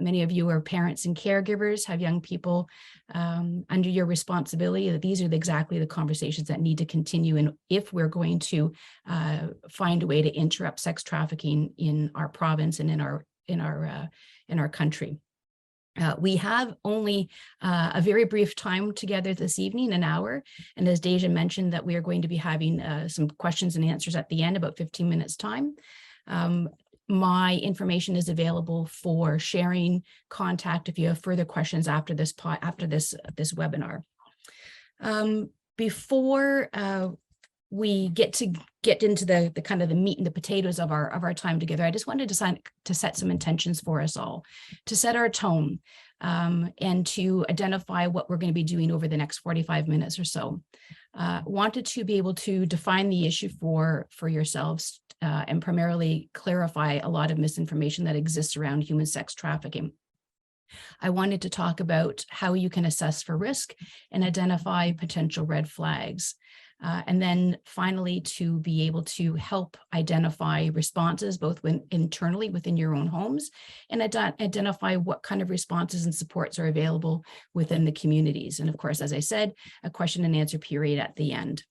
Many of you are parents and caregivers, have young people under your responsibility. These are exactly the conversations that need to continue. And if we're going to find a way to interrupt sex trafficking in our province and in our country. We have only a very brief time together this evening, an hour. And as Deja mentioned, that we are going to be having some questions and answers at the end, about 15 minutes time. My information is available for sharing, contact if you have further questions after this webinar. Before we get into the kind of the meat and the potatoes of our time together, I just wanted to set some intentions for us all, to set our tone, and to identify what we're going to be doing over the next 45 minutes or so. Wanted to be able to define the issue for yourselves, and primarily clarify a lot of misinformation that exists around human sex trafficking. I wanted to talk about how you can assess for risk and identify potential red flags. And then finally, to be able to help identify responses, both internally within your own homes, and identify what kind of responses and supports are available within the communities. And of course, as I said, a question and answer period at the end.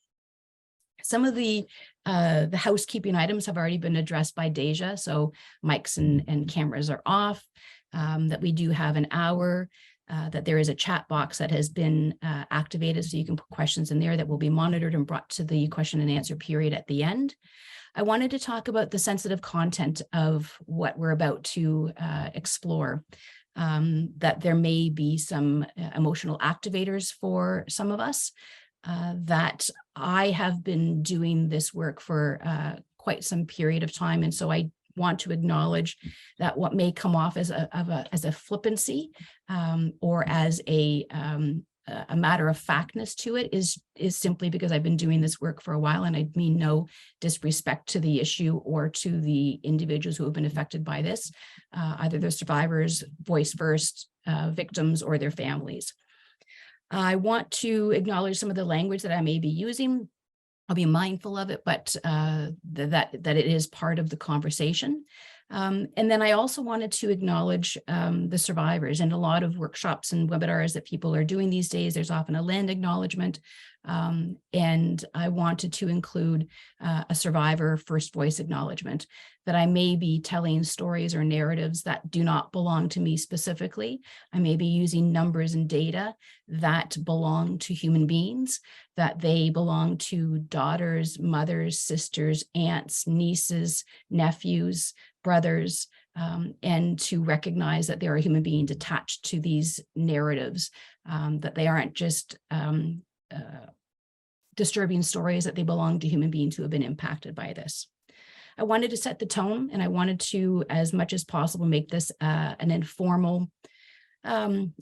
Some of the housekeeping items have already been addressed by Deja. So mics and cameras are off, that we do have an hour, that there is a chat box that has been activated, so you can put questions in there that will be monitored and brought to the question and answer period at the end. I wanted to talk about the sensitive content of what we're about to explore, that there may be some emotional activators for some of us, that I have been doing this work for quite some period of time. And so I want to acknowledge that what may come off as a flippancy, or as a matter of factness to it is simply because I've been doing this work for a while, and I mean no disrespect to the issue or to the individuals who have been affected by this, either the survivors, voice first, victims, or their families. I want to acknowledge some of the language that I may be using. I'll be mindful of it, but that it is part of the conversation. And then I also wanted to acknowledge the survivors. And a lot of workshops and webinars that people are doing these days, there's often a land acknowledgement. And I wanted to include a survivor first voice acknowledgement, that I may be telling stories or narratives that do not belong to me specifically. I may be using numbers and data that belong to human beings, that they belong to daughters, mothers, sisters, aunts, nieces, nephews, brothers, and to recognize that there are human beings attached to these narratives, that they aren't just disturbing stories, that they belong to human beings who have been impacted by this. I wanted to set the tone, and I wanted to, as much as possible, make this an informal,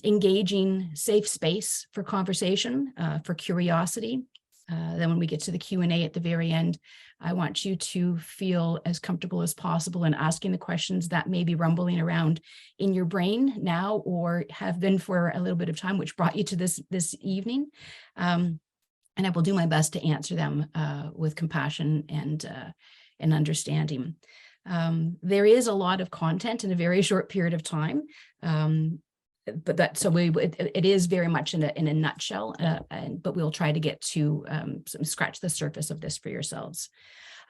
engaging, safe space for conversation, for curiosity. Then when we get to the Q&A at the very end, I want you to feel as comfortable as possible in asking the questions that may be rumbling around in your brain now, or have been for a little bit of time, which brought you to this evening. And I will do my best to answer them with compassion and understanding. There is a lot of content in a very short period of time. But it is very much in a nutshell, but we'll try to get to scratch the surface of this for yourselves.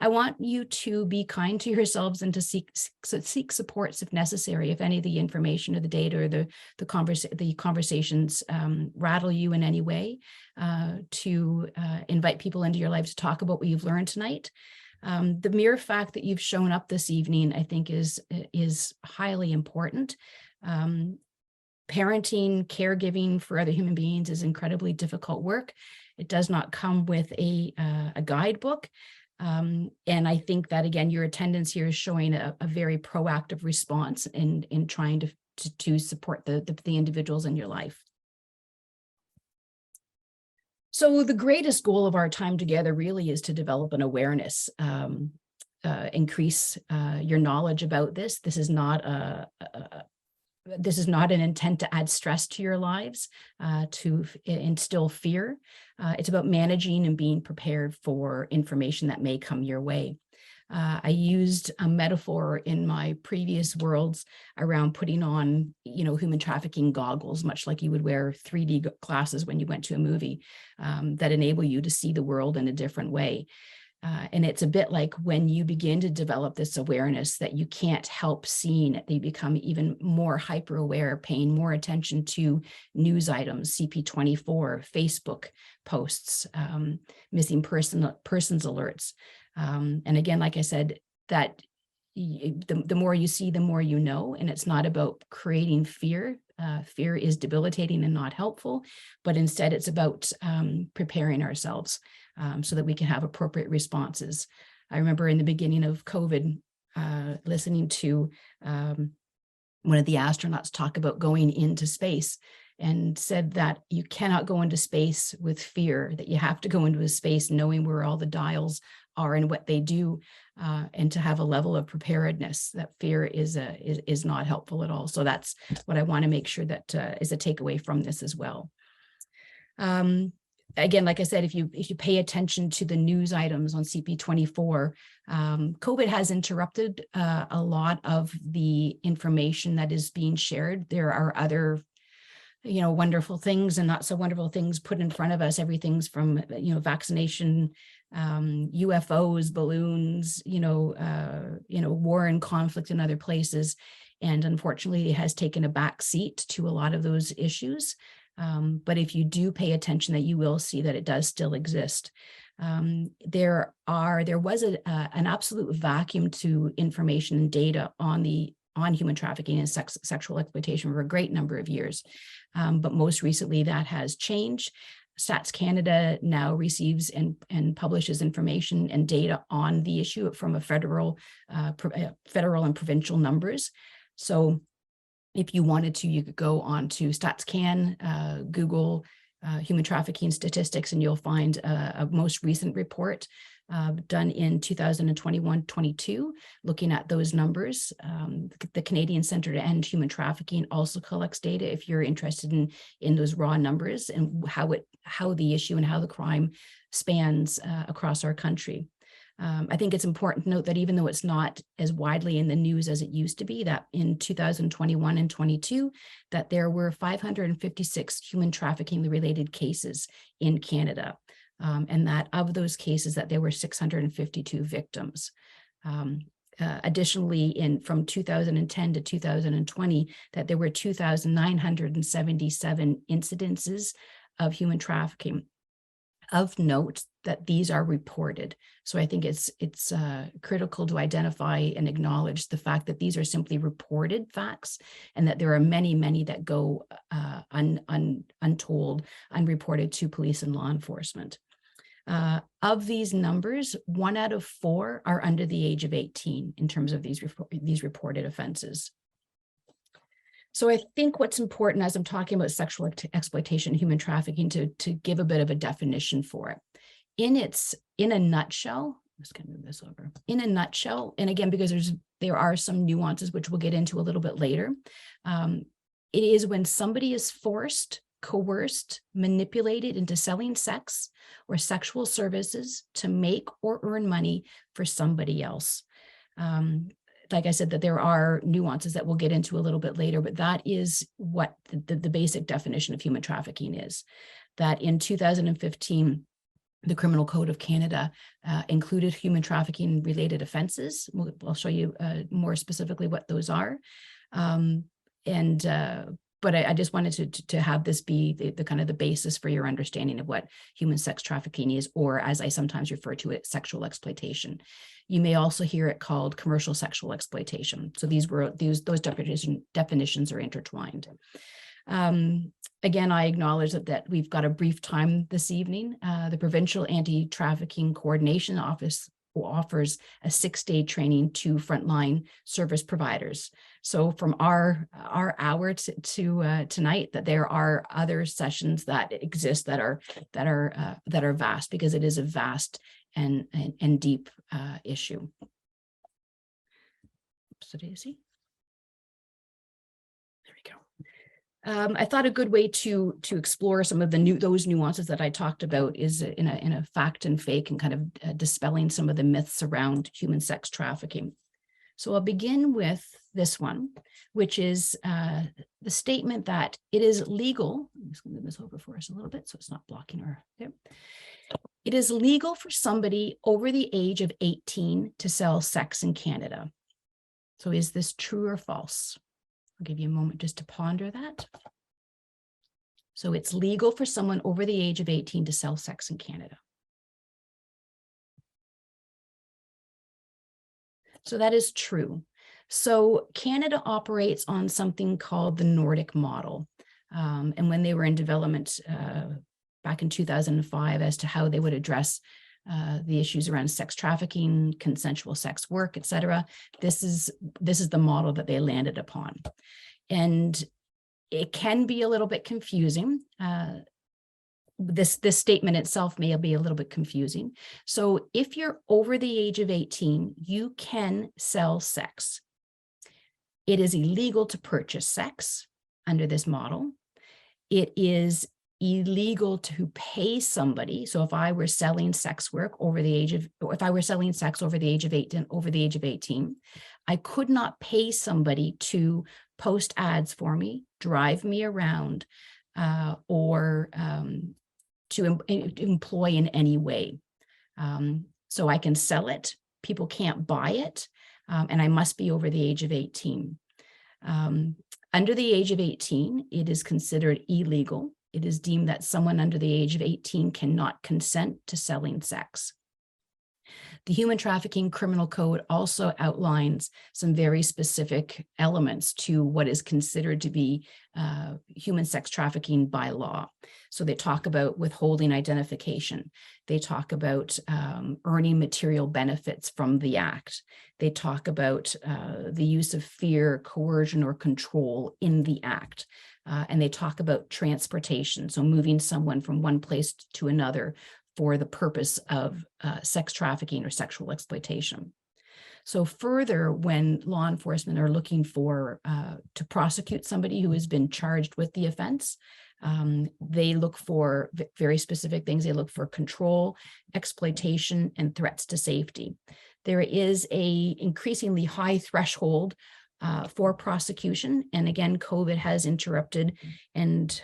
I want you to be kind to yourselves and to seek supports if necessary. If any of the information or the data or the conversations rattle you in any way, to invite people into your life to talk about what you've learned tonight. The mere fact that you've shown up this evening, I think, is highly important. Parenting, caregiving for other human beings is incredibly difficult work. It does not come with a guidebook. And I think that, again, your attendance here is showing a very proactive response in trying to support the individuals in your life. So the greatest goal of our time together really is to develop an awareness, increase your knowledge about this. This is not an intent to add stress to your lives, to instill fear. It's about managing and being prepared for information that may come your way. I used a metaphor in my previous worlds around putting on, human trafficking goggles, much like you would wear 3D glasses when you went to a movie, that enable you to see the world in a different way. And it's a bit like when you begin to develop this awareness that you can't help seeing it, they become even more hyper aware, paying more attention to news items, CP24, Facebook posts, missing persons alerts. And again, like I said, that the more you see, the more you know, and it's not about creating fear. Fear is debilitating and not helpful, but instead it's about preparing ourselves so that we can have appropriate responses. I remember in the beginning of COVID, listening to one of the astronauts talk about going into space, and said that you cannot go into space with fear, that you have to go into a space knowing where all the dials are and what they do, and to have a level of preparedness. That fear is not helpful at all. So that's what I want to make sure that is a takeaway from this as well. Again, like I said, if you pay attention to the news items on CP24, COVID has interrupted a lot of the information that is being shared. There are other wonderful things and not so wonderful things put in front of us. Everything's from, vaccination, UFOs, balloons, war and conflict in other places. And unfortunately, it has taken a back seat to a lot of those issues. But if you do pay attention, that you will see that it does still exist. There was an absolute vacuum to information and data on human trafficking and sexual exploitation for a great number of years. But most recently that has changed. Stats Canada now receives and publishes information and data on the issue from a federal and provincial numbers. So if you wanted to, you could go on to StatsCan, Google human trafficking statistics, and you'll find a most recent report done in 2021-22, looking at those numbers. The Canadian Centre to End Human Trafficking also collects data if you're interested in those raw numbers and how the issue and how the crime spans across our country. I think it's important to note that even though it's not as widely in the news as it used to be, that in 2021 and 22, that there were 556 human trafficking related cases in Canada. And that of those cases that there were 652 victims. Additionally, from 2010 to 2020, that there were 2,977 incidences of human trafficking. Of note that these are reported. So I think it's critical to identify and acknowledge the fact that these are simply reported facts, and that there are many, many that go untold, unreported to police and law enforcement. Of these numbers, 1 out of 4 are under the age of 18 in terms of these reported offenses. So I think what's important as I'm talking about sexual exploitation, human trafficking, to give a bit of a definition for it. In a nutshell, I'm just going to move this over. In a nutshell, and again, because there are some nuances which we'll get into a little bit later, it is when somebody is forced, coerced, manipulated into selling sex or sexual services to make or earn money for somebody else. Like I said, that there are nuances that we'll get into a little bit later, but that is what the basic definition of human trafficking is. That in 2015, the Criminal Code of Canada included human trafficking related offenses. I'll show you more specifically what those are. But I just wanted to have this be the kind of the basis for your understanding of what human sex trafficking is, or as I sometimes refer to it, sexual exploitation. You may also hear it called commercial sexual exploitation. So those definitions are intertwined. Again, I acknowledge that we've got a brief time this evening. The Provincial Anti-Trafficking Coordination Office offers a 6-day training to frontline service providers. So from our hour to tonight, that there are other sessions that exist that are vast, because it is a vast and deep issue. So Daisy, there we go. I thought a good way to explore some of those nuances that I talked about is in a fact and fake, and kind of dispelling some of the myths around human sex trafficking. So I'll begin with this one, which is the statement that it is legal. I'm just going to move this over for us a little bit so it's not blocking our. Okay. It is legal for somebody over the age of 18 to sell sex in Canada. So is this true or false? I'll give you a moment just to ponder that. So it's legal for someone over the age of 18 to sell sex in Canada. So that is true. So Canada operates on something called the Nordic model. And when they were in development back in 2005 as to how they would address the issues around sex trafficking, consensual sex work, et cetera, this is the model that they landed upon. And it can be a little bit confusing. This statement itself may be a little bit confusing. So if you're over the age of 18, you can sell sex. It is illegal to purchase sex under this model. It is illegal to pay somebody. So if I were selling sex work over the age of, or if I were selling sex over the age of 18, I could not pay somebody to post ads for me, drive me around, or to employ in any way. So I can sell it, people can't buy it, and I must be over the age of 18. Under the age of 18, it is considered illegal. It is deemed that someone under the age of 18 cannot consent to selling sex. The Human Trafficking Criminal Code also outlines some very specific elements to what is considered to be human sex trafficking by law. So they talk about withholding identification. They talk about earning material benefits from the act. They talk about the use of fear, coercion, or control in the act. And they talk about transportation, so moving someone from one place to another for the purpose of sex trafficking or sexual exploitation. So further, when law enforcement are looking for to prosecute somebody who has been charged with the offense, they look for very specific things. They look for control, exploitation, and threats to safety. There is an increasingly high threshold for prosecution. And again, COVID has interrupted and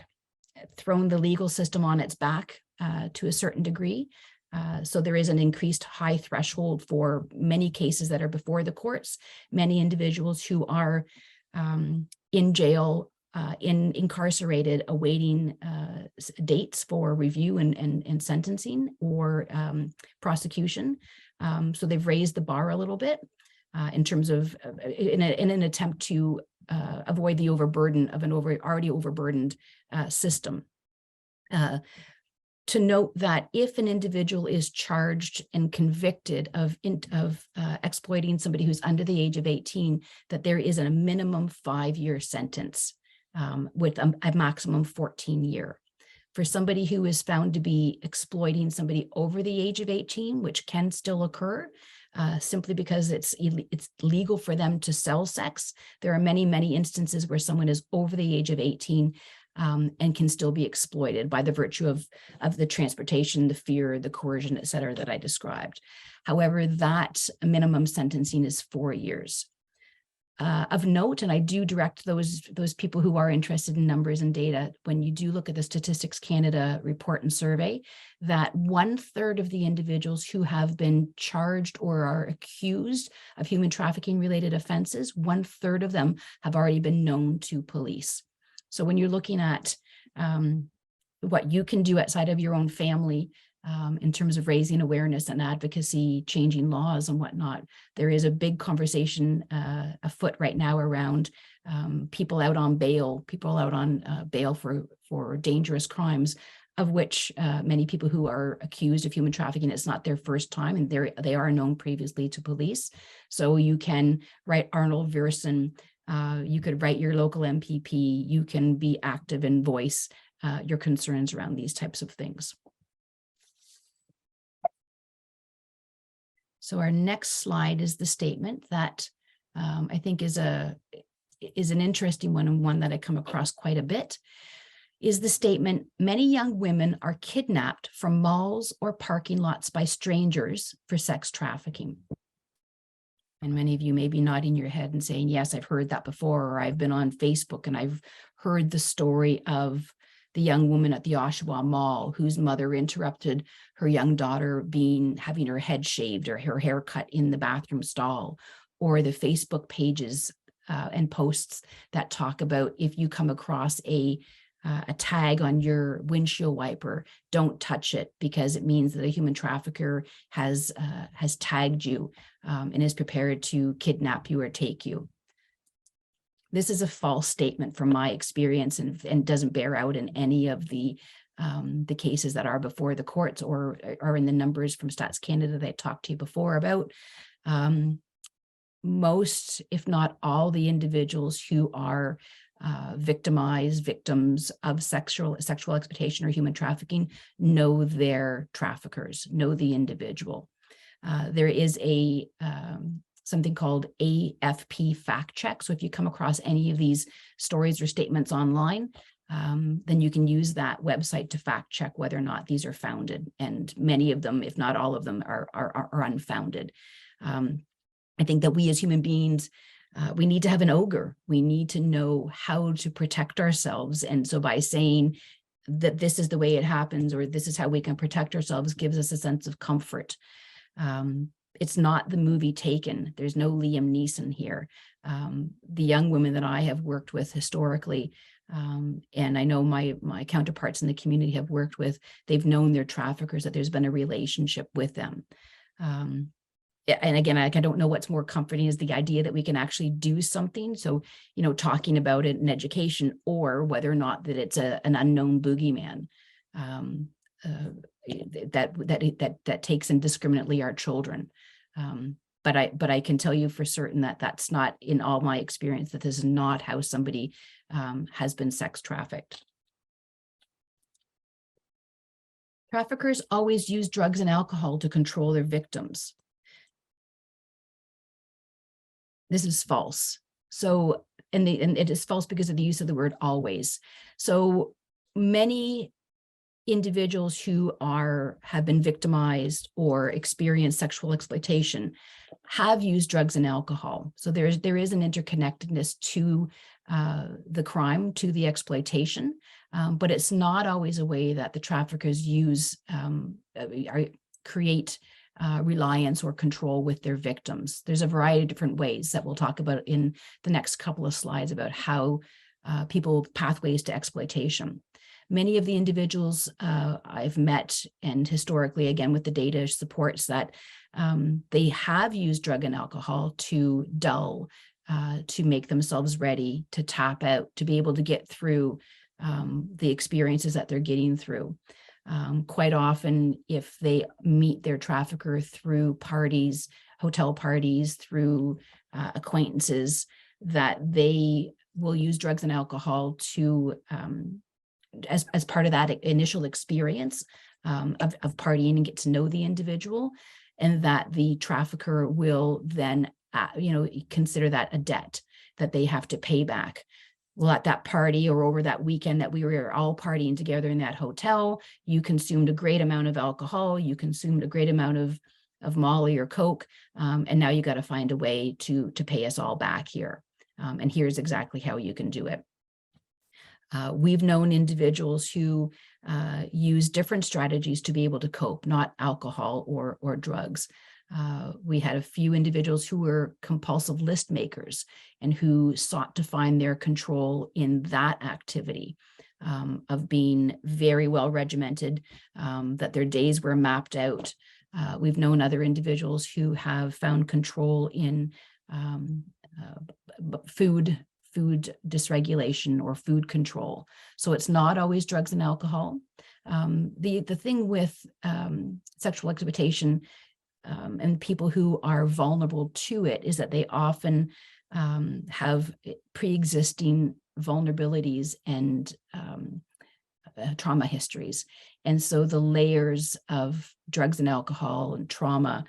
thrown the legal system on its back to a certain degree. So there is an increased high threshold for many cases that are before the courts, many individuals who are in jail, incarcerated, awaiting dates for review and sentencing or prosecution. So they've raised the bar a little bit in terms of, in an attempt to avoid the overburden of an already overburdened system. To note that if an individual is charged and convicted of exploiting somebody who's under the age of 18, that there is a minimum 5-year sentence with a maximum 14-year. For somebody who is found to be exploiting somebody over the age of 18, which can still occur, simply because it's legal for them to sell sex. There are many, many instances where someone is over the age of 18 and can still be exploited by the virtue of the transportation, the fear, the coercion, et cetera, that I described. However, that minimum sentencing is 4 years. Of note, and I do direct those people who are interested in numbers and data, when you do look at the Statistics Canada report and survey, that 1/3 of the individuals who have been charged or are accused of human trafficking related offenses, 1/3 of them have already been known to police. So when you're looking at what you can do outside of your own family, in terms of raising awareness and advocacy, changing laws and whatnot, there is a big conversation afoot right now around people out on bail, for dangerous crimes, of which many people who are accused of human trafficking, it's not their first time, and they are known previously to police. So you can write Arnold Verson, you could write your local MPP, you can be active and voice your concerns around these types of things. So our next slide is the statement that I think is is an interesting one, and one that I come across quite a bit, is the statement, many young women are kidnapped from malls or parking lots by strangers for sex trafficking. And many of you may be nodding your head and saying, yes, I've heard that before, or I've been on Facebook and I've heard the story of the young woman at the Oshawa Mall whose mother interrupted her young daughter having her head shaved or her hair cut in the bathroom stall, or the Facebook pages and posts that talk about, if you come across a tag on your windshield wiper, don't touch it because it means that a human trafficker has tagged you and is prepared to kidnap you or take you. This is a false statement from my experience, and doesn't bear out in any of the cases that are before the courts or are in the numbers from Stats Canada that I talked to you before about. Most, if not all, the individuals who are victims of sexual exploitation or human trafficking know their traffickers, know the individual. There is a something called AFP fact check. So if you come across any of these stories or statements online, then you can use that website to fact check whether or not these are founded. And many of them, if not all of them, are unfounded. I think that we as human beings, we need to have an ogre. We need to know how to protect ourselves. And so by saying that this is the way it happens, or this is how we can protect ourselves, gives us a sense of comfort. It's not the movie Taken. There's no Liam Neeson here. The young women that I have worked with historically, and I know my counterparts in the community have worked with, they've known their traffickers, that there's been a relationship with them. And again, I don't know what's more comforting, is the idea that we can actually do something. So, talking about it in education, or whether or not that it's an unknown boogeyman that takes indiscriminately our children. But I can tell you for certain that that's not, in all my experience, that this is not how somebody has been sex trafficked. Traffickers always use drugs and alcohol to control their victims. This is false. So, and it is false because of the use of the word always. So many individuals who have been victimized or experienced sexual exploitation have used drugs and alcohol. So there is an interconnectedness to the crime, to the exploitation, but it's not always a way that the traffickers create reliance or control with their victims. There's a variety of different ways that we'll talk about in the next couple of slides about how pathways to exploitation. Many of the individuals I've met, and historically, again, with the data supports that they have used drug and alcohol to dull, to make themselves ready, to tap out, to be able to get through the experiences that they're getting through. Quite often, if they meet their trafficker through parties, hotel parties, through acquaintances, that they will use drugs and alcohol to as part of that initial experience of partying and get to know the individual, and that the trafficker will then consider that a debt that they have to pay back. Well, at that party or over that weekend that we were all partying together in that hotel, you consumed a great amount of alcohol, you consumed a great amount of Molly or Coke, and now you got to find a way to pay us all back here. And here's exactly how you can do it. We've known individuals who use different strategies to be able to cope, not alcohol or drugs. We had a few individuals who were compulsive list makers and who sought to find their control in that activity of being very well regimented, that their days were mapped out. We've known other individuals who have found control in food dysregulation or food control. So it's not always drugs and alcohol. The thing with sexual exploitation and people who are vulnerable to it is that they often have pre-existing vulnerabilities and trauma histories. And so the layers of drugs and alcohol and trauma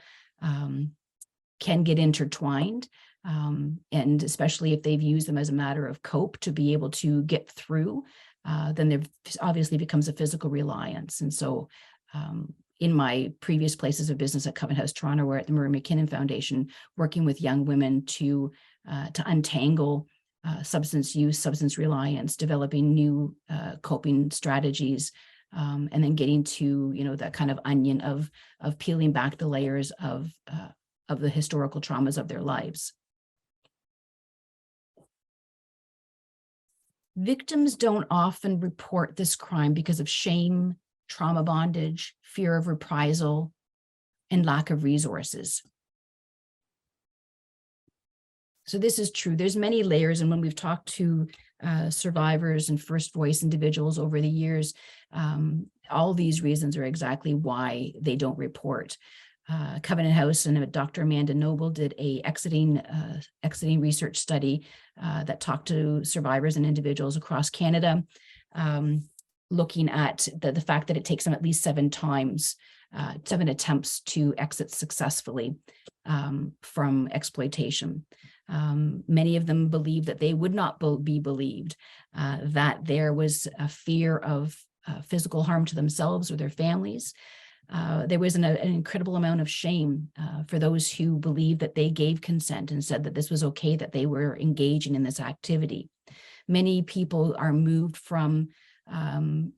can get intertwined. And especially if they've used them as a matter of cope to be able to get through, then there obviously becomes a physical reliance. And so in my previous places of business at Covenant House Toronto, or at the Murray McKinnon Foundation, working with young women to untangle substance use, substance reliance, developing new coping strategies, and then getting to, you know, that kind of onion of peeling back the layers of the historical traumas of their lives. Victims don't often report this crime because of shame, trauma bondage, fear of reprisal, and lack of resources. So this is true. There's many layers, and when we've talked to survivors and first voice individuals over the years, all these reasons are exactly why they don't report. Covenant House and Dr. Amanda Noble did a exiting research study that talked to survivors and individuals across Canada, looking at the fact that it takes them at least 7 attempts to exit successfully from exploitation. Many of them believed that they would not be believed, that there was a fear of physical harm to themselves or their families. There was an incredible amount of shame for those who believed that they gave consent and said that this was okay, that they were engaging in this activity. Many people are moved from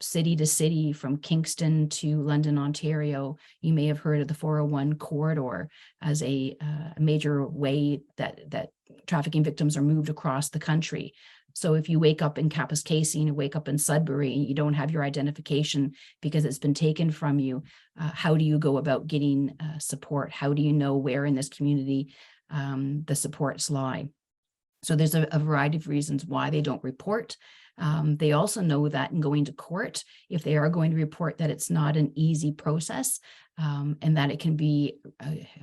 city to city, from Kingston to London, Ontario. You may have heard of the 401 corridor as a major way that trafficking victims are moved across the country. So if you wake up in Kapuskasing and you wake up in Sudbury and you don't have your identification because it's been taken from you, how do you go about getting support? How do you know where in this community the supports lie? So there's a variety of reasons why they don't report. They also know that in going to court, if they are going to report, that it's not an easy process, and that it can be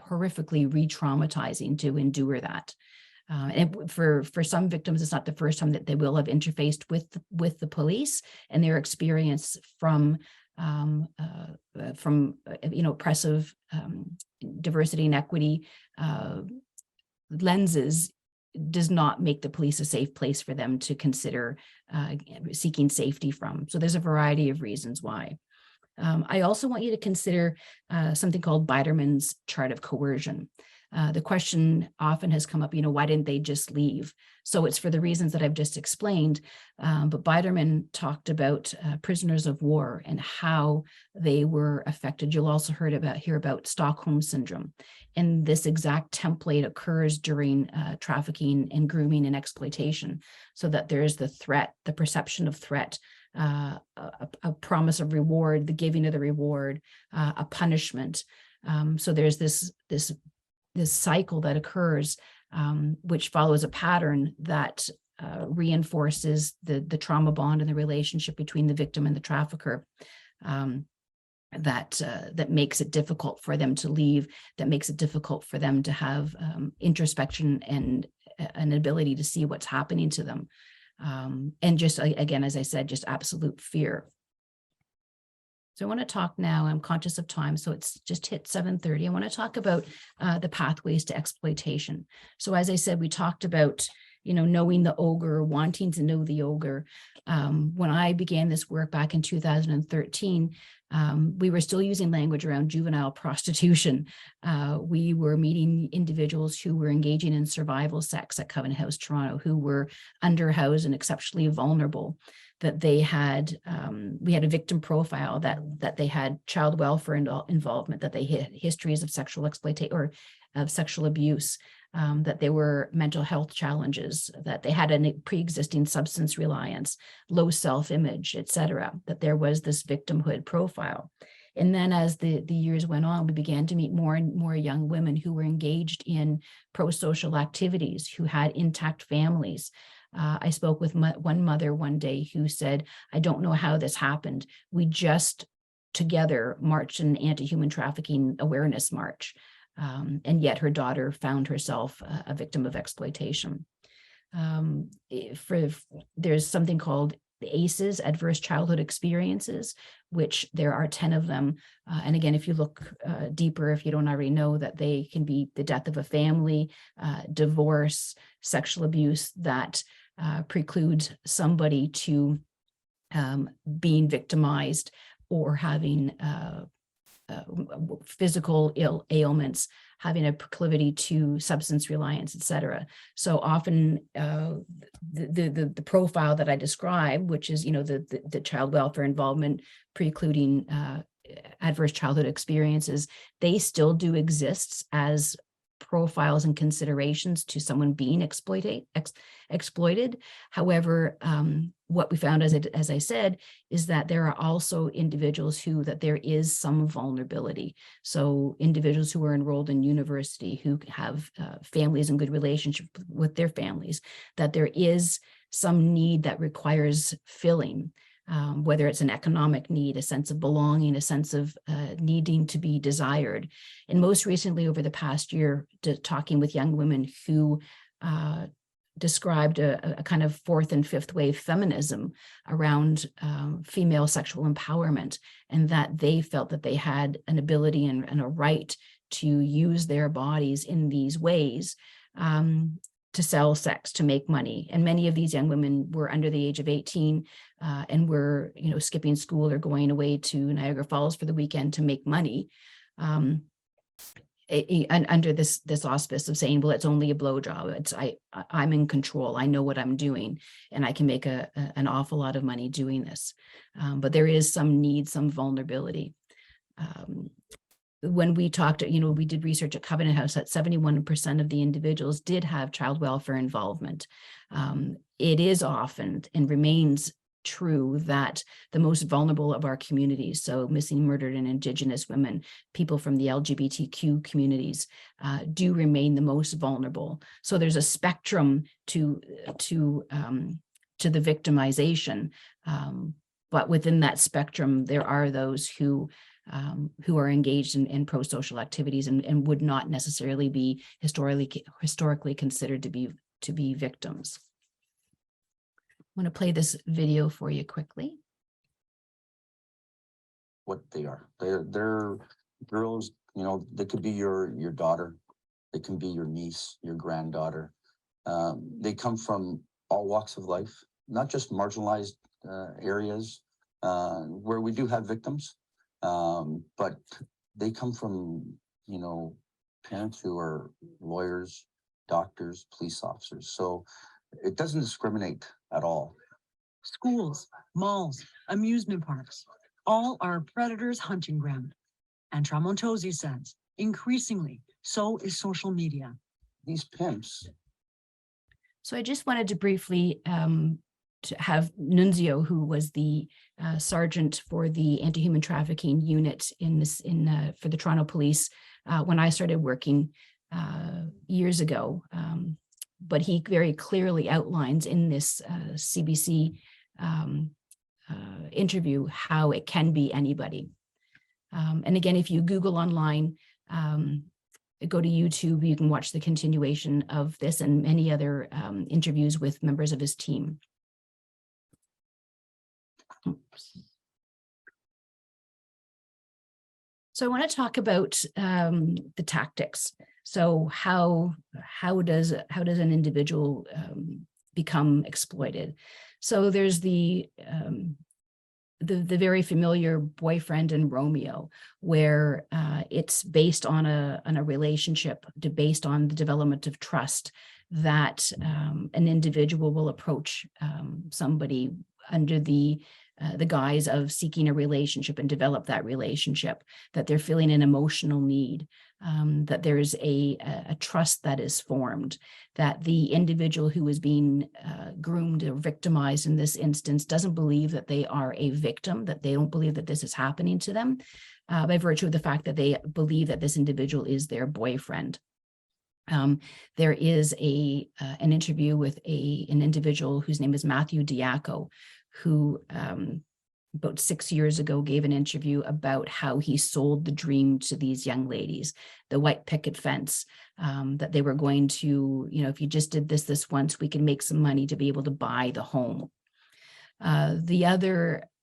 horrifically re-traumatizing to endure that. And for some victims, it's not the first time that they will have interfaced with the police, and their experience from oppressive diversity and equity lenses does not make the police a safe place for them to consider seeking safety from. So there's a variety of reasons why. I also want you to consider something called Biderman's chart of coercion. The question often has come up, why didn't they just leave? So it's for the reasons that I've just explained. But Biderman talked about prisoners of war and how they were affected. You'll also hear about Stockholm syndrome. And this exact template occurs during trafficking and grooming and exploitation, so that there's the threat, the perception of threat, a promise of reward, the giving of the reward, a punishment. So there's this cycle that occurs, which follows a pattern that reinforces the trauma bond and the relationship between the victim and the trafficker, that makes it difficult for them to leave, that makes it difficult for them to have introspection and an ability to see what's happening to them. And just, again, as I said, just absolute fear. So I want to talk now, I'm conscious of time, so it's just hit 7:30. I want to talk about the pathways to exploitation. So as I said, we talked about, knowing the ogre, wanting to know the ogre. When I began this work back in 2013, we were still using language around juvenile prostitution. We were meeting individuals who were engaging in survival sex at Covenant House Toronto, who were underhoused and exceptionally vulnerable, that they had, we had a victim profile, that they had child welfare involvement, that they had histories of sexual exploitation or of sexual abuse, that there were mental health challenges, that they had a pre-existing substance reliance, low self-image, et cetera, that there was this victimhood profile. And then as the years went on, we began to meet more and more young women who were engaged in pro-social activities, who had intact families. I spoke with one mother one day who said, I don't know how this happened. We just together marched an anti-human trafficking awareness march. And yet her daughter found herself a victim of exploitation. There's something called the ACEs, adverse childhood experiences, which there are 10 of them. And again, if you look deeper, if you don't already know, that they can be the death of a family, divorce, sexual abuse that precludes somebody to being victimized or having physical ailments, having a proclivity to substance reliance, etc. So often the profile that I describe, which is, the child welfare involvement precluding adverse childhood experiences, they still do exist as profiles and considerations to someone being exploited. However, what we found, as I said, is that there are also individuals that there is some vulnerability. So individuals who are enrolled in university, who have families and good relationship with their families, that there is some need that requires filling. Whether it's an economic need, a sense of belonging, a sense of needing to be desired. And most recently, over the past year, talking with young women who described a kind of fourth and fifth wave feminism around female sexual empowerment, and that they felt that they had an ability and a right to use their bodies in these ways to sell sex, to make money. And many of these young women were under the age of 18 and were, skipping school or going away to Niagara Falls for the weekend to make money. And under this auspice of saying, well, it's only a blowjob. I'm in control. I know what I'm doing, and I can make an awful lot of money doing this. But there is some need, some vulnerability. When we talked, we did research at Covenant House that 71% of the individuals did have child welfare involvement. It is often and remains true that the most vulnerable of our communities, so missing, murdered, and Indigenous women, people from the LGBTQ communities, do remain the most vulnerable. So there's a spectrum to the victimization, but within that spectrum, there are those who are engaged in pro-social activities and would not necessarily be historically considered to be victims. I'm going to play this video for you quickly. What they are. They're girls, they could be your daughter. They can be your niece, your granddaughter. They come from all walks of life, not just marginalized areas where we do have victims, but they come from, parents who are lawyers, doctors, police officers. So it doesn't discriminate at all. Schools, malls, amusement parks, all are predators' hunting ground. And Tramontosi says, increasingly, so is social media. These pimps. So I just wanted to briefly to have Nunzio, who was the sergeant for the anti-human trafficking unit for the Toronto Police when I started working years ago. But he very clearly outlines in this CBC interview how it can be anybody. And again, if you Google online, go to YouTube, you can watch the continuation of this and many other interviews with members of his team. Oops. So I want to talk about the tactics. So how does an individual become exploited? So there's the very familiar boyfriend and Romeo, where it's based on a relationship, based on the development of trust, that an individual will approach somebody under the guise of seeking a relationship and develop that relationship, that they're feeling an emotional need, that there's a trust that is formed, that the individual who is being groomed or victimized in this instance doesn't believe that they are a victim, that they don't believe that this is happening to them by virtue of the fact that they believe that this individual is their boyfriend. There is an interview with an individual whose name is Matthew Diaco, who about 6 years ago gave an interview about how he sold the dream to these young ladies, the white picket fence, that they were going to, if you just did this once, we can make some money to be able to buy the home. The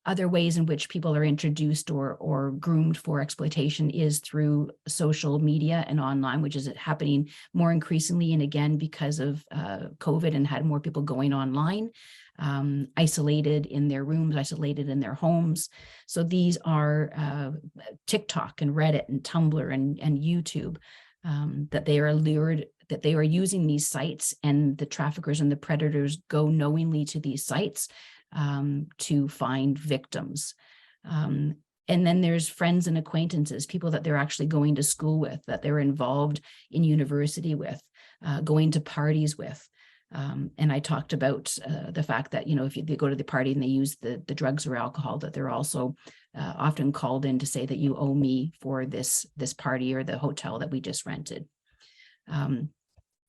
other ways in which people are introduced or groomed for exploitation is through social media and online, which is happening more increasingly. And again, because of COVID and had more people going online, isolated in their rooms, isolated in their homes. So these are TikTok and Reddit and Tumblr and YouTube, that they are lured, that they are using these sites, and the traffickers and the predators go knowingly to these sites to find victims. And then there's friends and acquaintances, people that they're actually going to school with, that they're involved in university with, going to parties with. And I talked about the fact that, if they go to the party and they use the drugs or alcohol, that they're also often called in to say that you owe me for this party or the hotel that we just rented.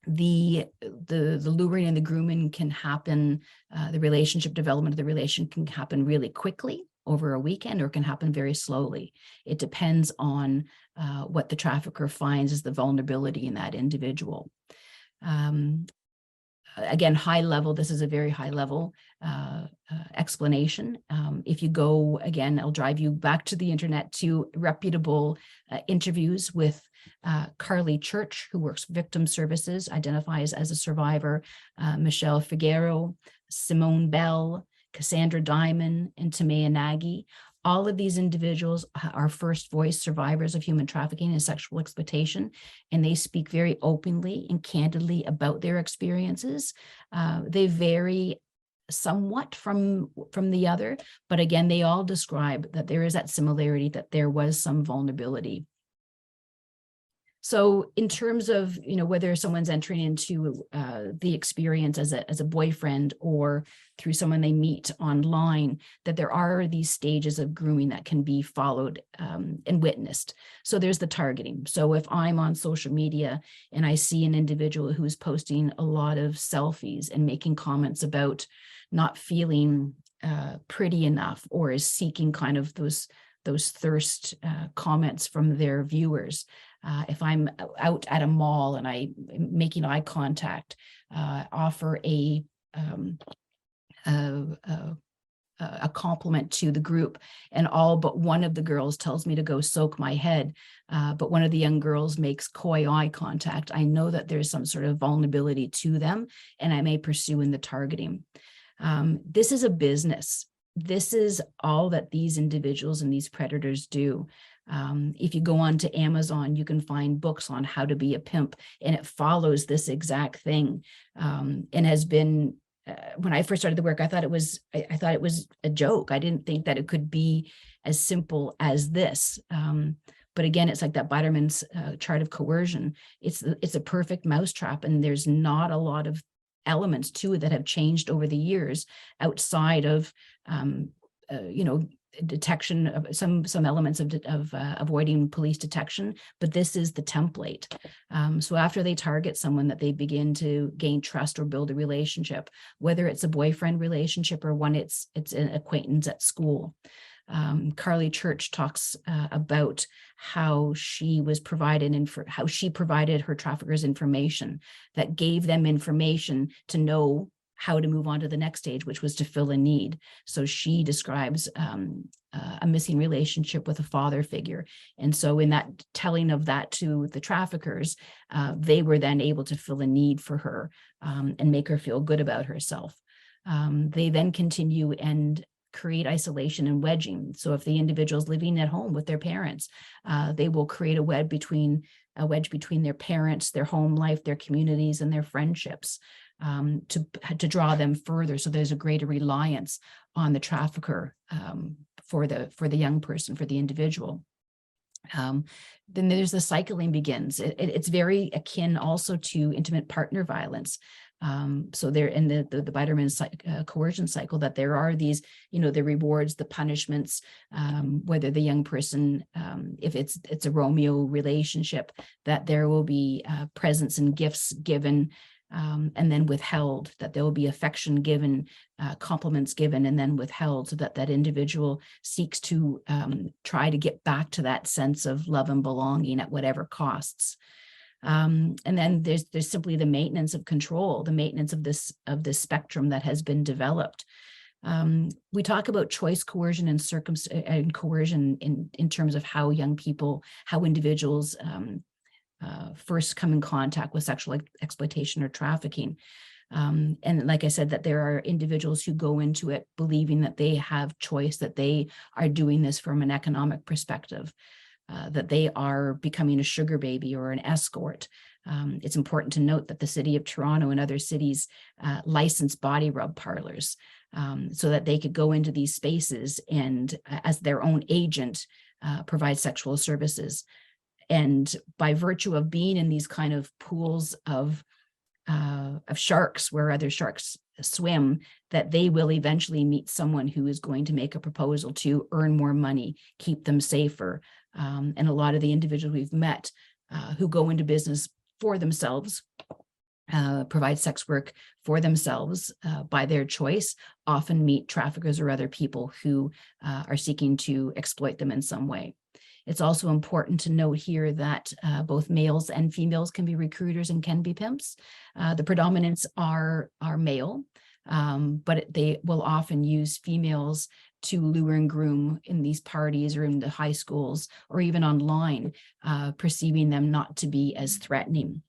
The luring and the grooming can happen, the relationship development of the relation can happen really quickly over a weekend, or can happen very slowly. It depends on what the trafficker finds as the vulnerability in that individual. Again, high level, this is a very high level explanation. If you go, again, I'll drive you back to the internet to reputable interviews with Carly Church, who works victim services, identifies as a survivor, Michelle Figueroa, Simone Bell, Cassandra Diamond, and Tamea Nagy. All of these individuals are first voice survivors of human trafficking and sexual exploitation, and they speak very openly and candidly about their experiences. They vary somewhat from the other, but again, they all describe that there is that similarity, that there was some vulnerability. So in terms of, whether someone's entering into the experience as a boyfriend or through someone they meet online, that there are these stages of grooming that can be followed and witnessed. So there's the targeting. So if I'm on social media and I see an individual who's posting a lot of selfies and making comments about not feeling pretty enough, or is seeking kind of those thirst comments from their viewers. If I'm out at a mall and I'm making eye contact, offer a compliment to the group, and all but one of the girls tells me to go soak my head, but one of the young girls makes coy eye contact, I know that there's some sort of vulnerability to them, and I may pursue in the targeting. This is a business. This is all that these individuals and these predators do. If you go on to Amazon, you can find books on how to be a pimp, and it follows this exact thing, and has been. When I first started the work, I thought it was a joke. I didn't think that it could be as simple as this. But again, it's like that Biderman's chart of coercion. It's a perfect mousetrap, and there's not a lot of elements to it that have changed over the years outside of detection of some elements of avoiding police detection, but this is the template. So after they target someone, that they begin to gain trust or build a relationship, whether it's a boyfriend relationship or one it's an acquaintance at school. Carly Church talks about how she was provided how she provided her traffickers information that gave them information to know how to move on to the next stage, which was to fill a need. So she describes a missing relationship with a father figure. And so in that telling of that to the traffickers, they were then able to fill a need for her and make her feel good about herself. They then continue and create isolation and wedging. So if the individual's living at home with their parents, they will create a wedge between their parents, their home life, their communities, and their friendships, to draw them further. So there's a greater reliance on the trafficker for the young person, for the individual. Then there's the cycling begins. It's very akin also to intimate partner violence. So they're in the Biderman coercion cycle, that there are these, the rewards, the punishments, whether the young person, if it's a Romeo relationship, that there will be presents and gifts given, and then withheld, that there will be affection given, compliments given, and then withheld, so that individual seeks to try to get back to that sense of love and belonging at whatever costs. And then there's simply the maintenance of control, the maintenance of this spectrum that has been developed. We talk about choice, coercion, and coercion in terms of how young people, how individuals first come in contact with sexual exploitation or trafficking. And like I said, that there are individuals who go into it believing that they have choice, that they are doing this from an economic perspective, that they are becoming a sugar baby or an escort. It's important to note that the city of Toronto and other cities license body rub parlors so that they could go into these spaces and as their own agent provide sexual services. And by virtue of being in these kind of pools of sharks where other sharks swim, that they will eventually meet someone who is going to make a proposal to earn more money, keep them safer. And a lot of the individuals we've met who go into business for themselves, provide sex work for themselves by their choice, often meet traffickers or other people who are seeking to exploit them in some way. It's also important to note here that both males and females can be recruiters and can be pimps. The predominance are male, but they will often use females to lure and groom in these parties or in the high schools or even online, perceiving them not to be as threatening.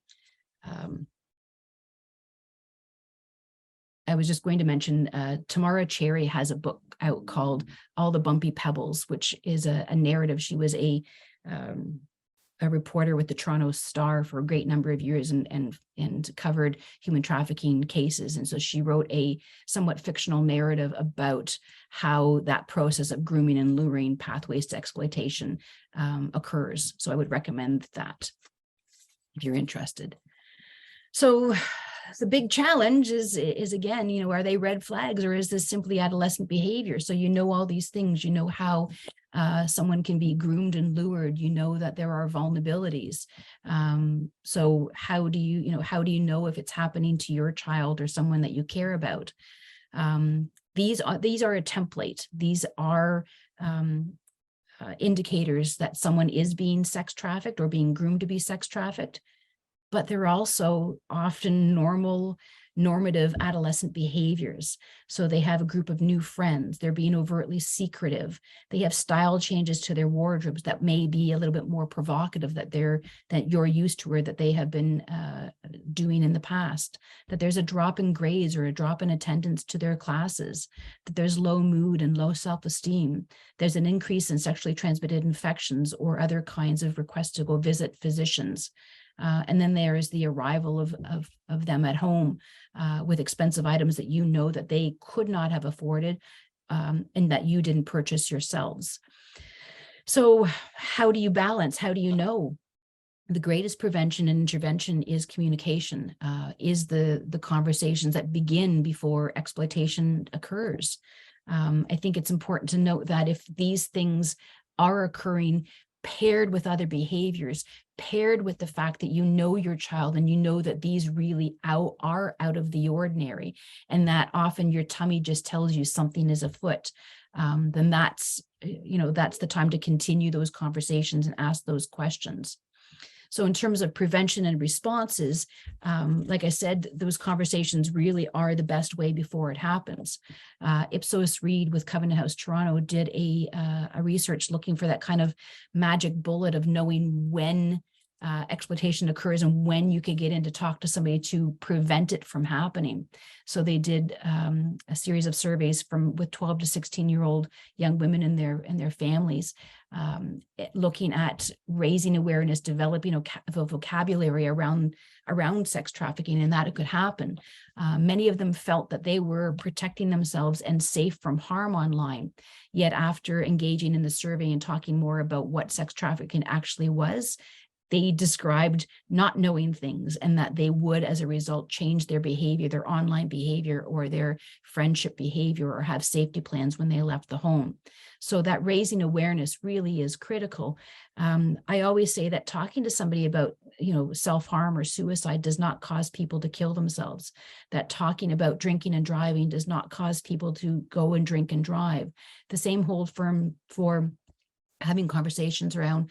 I was just going to mention, Tamara Cherry has a book out called All the Bumpy Pebbles, which is a narrative. She was a reporter with the Toronto Star for a great number of years and covered human trafficking cases. And so she wrote a somewhat fictional narrative about how that process of grooming and luring pathways to exploitation occurs. So I would recommend that if you're interested. So the big challenge is again, are they red flags or is this simply adolescent behavior? So all these things, how someone can be groomed and lured, that there are vulnerabilities. So how do you know if it's happening to your child or someone that you care about? These are a template. These are indicators that someone is being sex trafficked or being groomed to be sex trafficked. But they're also often normative adolescent behaviors. So they have a group of new friends. They're being overtly secretive. They have style changes to their wardrobes that may be a little bit more provocative that you're used to or that they have been doing in the past. That there's a drop in grades or a drop in attendance to their classes. That there's low mood and low self-esteem. There's an increase in sexually transmitted infections or other kinds of requests to go visit physicians. And then there is the arrival of them at home with expensive items that that they could not have afforded and that you didn't purchase yourselves. So how do you balance? How do you know? The greatest prevention and intervention is communication, is the conversations that begin before exploitation occurs. I think it's important to note that if these things are occurring paired with other behaviors, paired with the fact that your child and that these really are out of the ordinary and that often your tummy just tells you something is afoot, then that's the time to continue those conversations and ask those questions. So in terms of prevention and responses, like I said, those conversations really are the best way before it happens. Ipsos Reid with Covenant House Toronto did a research looking for that kind of magic bullet of knowing when exploitation occurs and when you could get in to talk to somebody to prevent it from happening. So they did a series of surveys with 12 to 16-year-old young women and their families, looking at raising awareness, developing a vocabulary around sex trafficking and that it could happen. Many of them felt that they were protecting themselves and safe from harm online. Yet after engaging in the survey and talking more about what sex trafficking actually was, they described not knowing things and that they would, as a result, change their behavior, their online behavior or their friendship behavior or have safety plans when they left the home. So that raising awareness really is critical. I always say that talking to somebody about, self-harm or suicide does not cause people to kill themselves. That talking about drinking and driving does not cause people to go and drink and drive. The same holds firm for having conversations around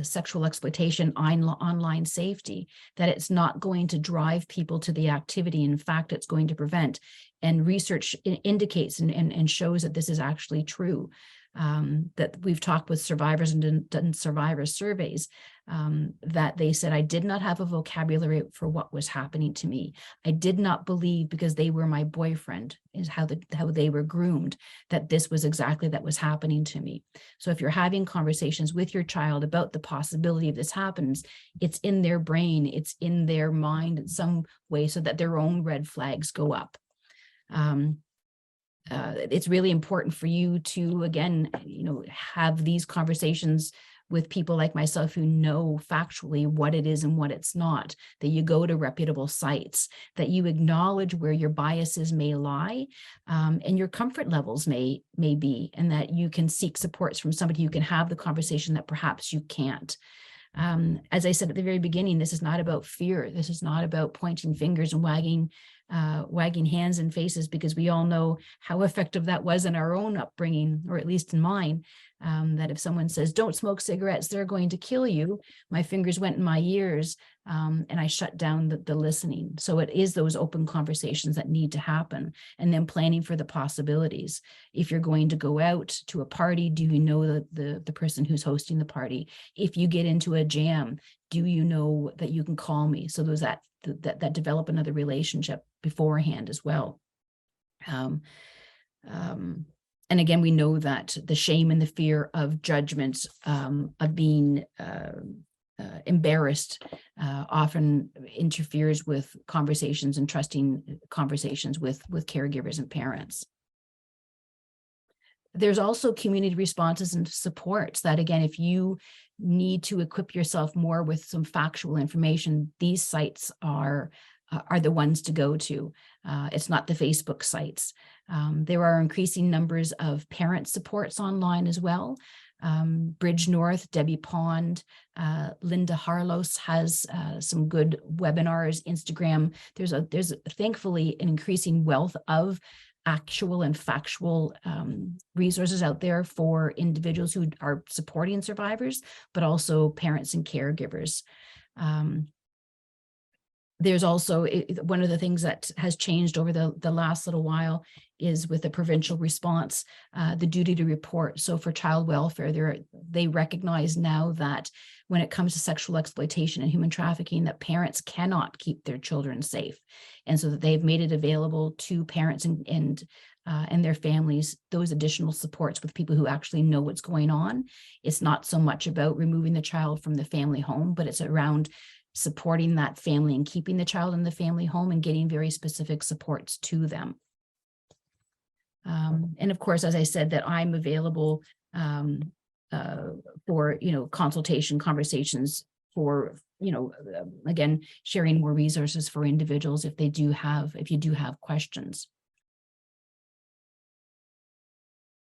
sexual exploitation, online safety, that it's not going to drive people to the activity. In fact, it's going to prevent. And research indicates and shows that this is actually true. That we've talked with survivors and done survivor surveys, that they said, I did not have a vocabulary for what was happening to me. I did not believe, because they were my boyfriend, is how they were groomed, that this was exactly that was happening to me. So if you're having conversations with your child about the possibility of this happens, it's in their brain, it's in their mind in some way, so that their own red flags go up. It's really important for you to, again, have these conversations with people like myself who know factually what it is and what it's not, that you go to reputable sites, that you acknowledge where your biases may lie, and your comfort levels may be, and that you can seek supports from somebody who can have the conversation that perhaps you can't. As I said at the very beginning, this is not about fear. This is not about pointing fingers and wagging hands and faces, because we all know how effective that was in our own upbringing, or at least in mine, that if someone says, don't smoke cigarettes, they're going to kill you, my fingers went in my ears, and I shut down the listening. So it is those open conversations that need to happen, and then planning for the possibilities. If you're going to go out to a party, do you know the person who's hosting the party? If you get into a jam, do you know that you can call me? So those that develop another relationship beforehand as well. And again, we know that the shame and the fear of judgment, of being embarrassed, often interferes with conversations and trusting conversations with caregivers and parents. There's also community responses and supports that, again, if you need to equip yourself more with some factual information, these sites are the ones to go to. It's not the Facebook sites. There are increasing numbers of parent supports online as well. Bridge North, Debbie Pond, Linda Harlos has some good webinars, Instagram. There's thankfully an increasing wealth of actual and factual resources out there for individuals who are supporting survivors, but also parents and caregivers. There's also one of the things that has changed over the last little while is with the provincial response, the duty to report. So for child welfare, they recognize now that when it comes to sexual exploitation and human trafficking, that parents cannot keep their children safe. And so that they've made it available to parents and their families, those additional supports with people who actually know what's going on. It's not so much about removing the child from the family home, but it's around supporting that family and keeping the child in the family home and getting very specific supports to them. And of course, as I said, that I'm available for, consultation, conversations, for, again, sharing more resources for individuals if you do have questions.